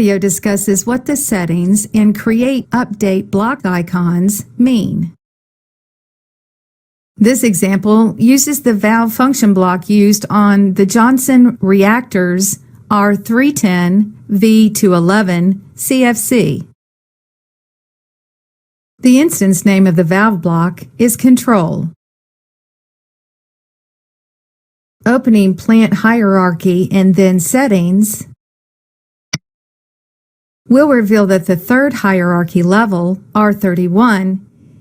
video discusses what the settings in Create Update Block Icons mean. This example uses the valve function block used on the Johnson reactors R310 V211 CFC. The instance name of the valve block is Control. Opening Plant Hierarchy and then Settings will reveal that the third hierarchy level, R31,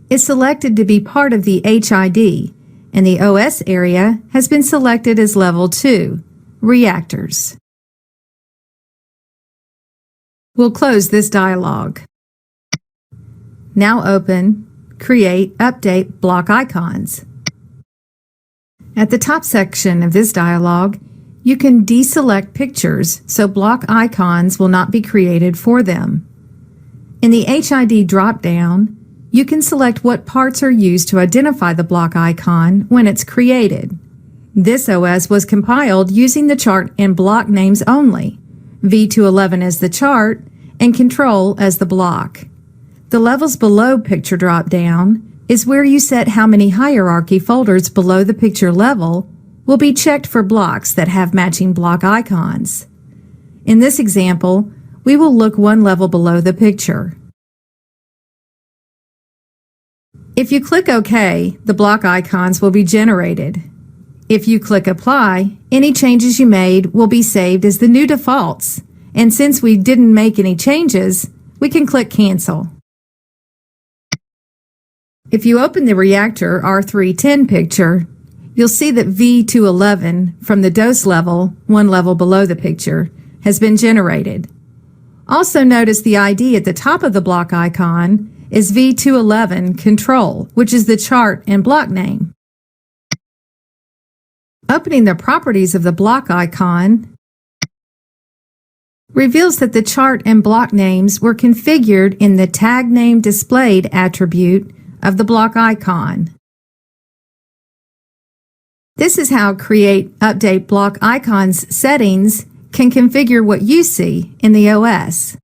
is selected to be part of the HID, and the OS area has been selected as Level 2, Reactors. We'll close this dialog. Now open Create Update Block Icons. At the top section of this dialog, you can deselect pictures so block icons will not be created for them. In the HID drop-down, you can select what parts are used to identify the block icon when it's created. This OS was compiled using the chart and block names only, V211 as the chart and Control as the block. The levels below picture drop-down is where you set how many hierarchy folders below the picture level will be checked for blocks that have matching block icons. In this example, we will look one level below the picture. If you click OK, the block icons will be generated. If you click Apply, any changes you made will be saved as the new defaults, and since we didn't make any changes, we can click Cancel. If you open the reactor R310 picture, you'll see that V211 from the dose level, one level below the picture, has been generated. Also notice the ID at the top of the block icon is V211 Control, which is the chart and block name. Opening the properties of the block icon reveals that the chart and block names were configured in the Tag Name Displayed attribute of the block icon. This is how Create Update Block Icons settings can configure what you see in the OS.